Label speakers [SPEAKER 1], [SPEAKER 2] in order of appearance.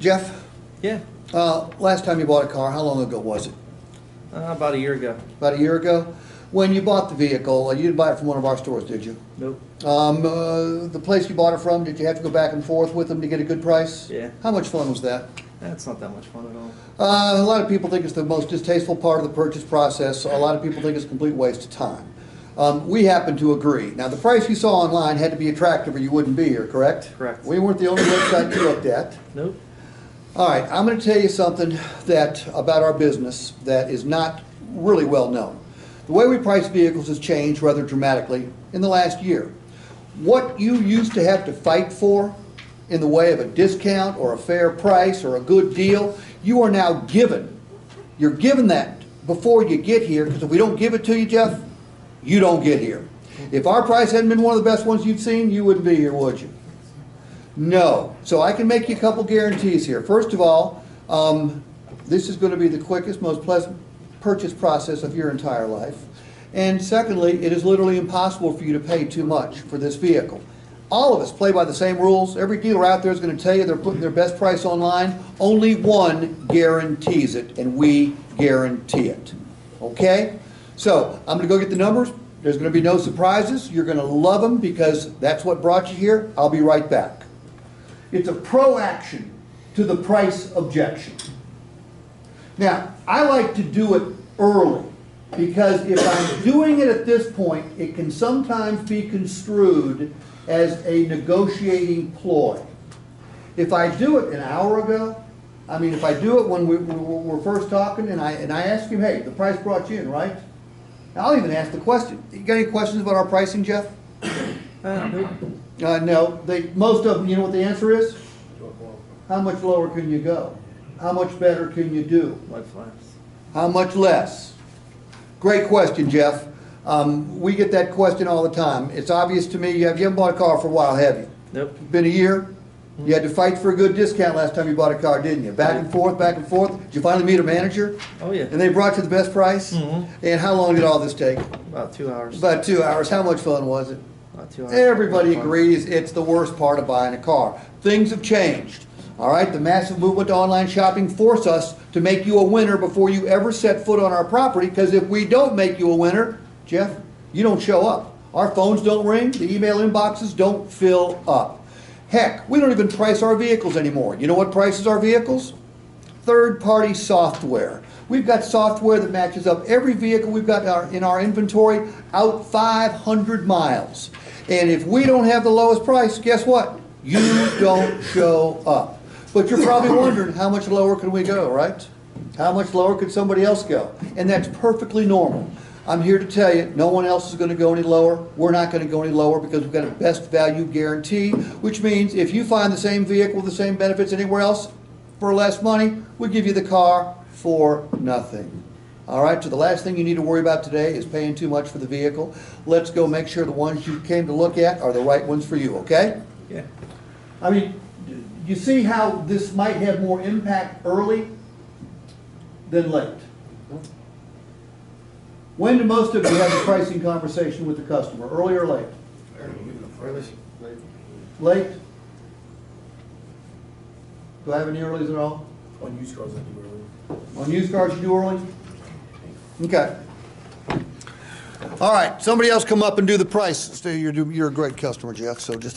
[SPEAKER 1] Jeff,
[SPEAKER 2] Yeah,
[SPEAKER 1] last time you bought a car, how long ago was it?
[SPEAKER 2] about a year ago.
[SPEAKER 1] About a year ago? When you bought the vehicle, you didn't buy it from one of our stores, did you?
[SPEAKER 2] Nope.
[SPEAKER 1] The place you bought it from, did you have to go back and forth with them to get a good price?
[SPEAKER 2] Yeah.
[SPEAKER 1] How much fun was that?
[SPEAKER 2] That's not that much fun at all.
[SPEAKER 1] A lot of people think it's the most distasteful part of the purchase process. A lot of people think it's a complete waste of time. We happen to agree. Now, the price you saw online had to be attractive or you wouldn't be here, correct?
[SPEAKER 2] Correct.
[SPEAKER 1] We weren't the only website you looked at.
[SPEAKER 2] Nope.
[SPEAKER 1] All right, I'm going to tell you something about our business that is not really well known. The way we price vehicles has changed rather dramatically in the last year. What you used to have to fight for in the way of a discount or a fair price or a good deal, you are now given. You're given that before you get here, because if we don't give it to you, Jeff, you don't get here. If our price hadn't been one of the best ones you'd seen, you wouldn't be here, would you? No. So I can make you a couple guarantees here. First of all, this is going to be the quickest, most pleasant purchase process of your entire life. And secondly, it is literally impossible for you to pay too much for this vehicle. All of us play by the same rules. Every dealer out there is going to tell you they're putting their best price online. Only one guarantees it, and we guarantee it. Okay? So I'm going to go get the numbers. There's going to be no surprises. You're going to love them because that's what brought you here. I'll be right back. It's a proaction to the price objection. Now, I like to do it early because if I'm doing it at this point, it can sometimes be construed as a negotiating ploy. If I do it an hour ago, if I do it when we're first talking and I ask him, hey, the price brought you in, right? I'll even ask the question. You got any questions about our pricing, Jeff?
[SPEAKER 2] Nope.
[SPEAKER 1] No. Most of them, you know what the answer is? How much lower can you go? How much better can you do?
[SPEAKER 2] Much less.
[SPEAKER 1] How much less? Great question, Jeff. We get that question all the time. It's obvious to me you haven't bought a car for a while, have you?
[SPEAKER 2] Nope.
[SPEAKER 1] Been a year? You had to fight for a good discount last time you bought a car, didn't you? Back and forth, back and forth. Did you finally meet a manager?
[SPEAKER 2] Oh, yeah.
[SPEAKER 1] And they brought you the best price?
[SPEAKER 2] Mm-hmm.
[SPEAKER 1] And how long did all this take?
[SPEAKER 2] About 2 hours.
[SPEAKER 1] About 2 hours. How much fun was it?
[SPEAKER 2] About 2 hours.
[SPEAKER 1] Everybody agrees it's the worst part of buying a car. Things have changed. All right, the massive movement to online shopping forced us to make you a winner before you ever set foot on our property, because if we don't make you a winner, Jeff, you don't show up. Our phones don't ring, the email inboxes don't fill up. Heck, we don't even price our vehicles anymore. You know what prices our vehicles? Third-party software. We've got software that matches up every vehicle we've got in our inventory out 500 miles. And if we don't have the lowest price, guess what? You don't show up. But you're probably wondering, how much lower can we go, right? How much lower could somebody else go? And that's perfectly normal. I'm here to tell you, no one else is going to go any lower. We're not going to go any lower because we've got a best value guarantee, which means if you find the same vehicle with the same benefits anywhere else for less money, we'll give you the car for nothing. All right, so the last thing you need to worry about today is paying too much for the vehicle. Let's go make sure the ones you came to look at are the right ones for you, okay?
[SPEAKER 2] Yeah.
[SPEAKER 1] You see how this might have more impact early than late. When do most of you have the pricing conversation with the customer, early or late?
[SPEAKER 2] Early.
[SPEAKER 1] Late? Do I have any earlys at all?
[SPEAKER 3] On used cars, I do early.
[SPEAKER 1] On used cars you do early? Okay. All right, somebody else come up and do the price. You're a great customer, Jeff, so just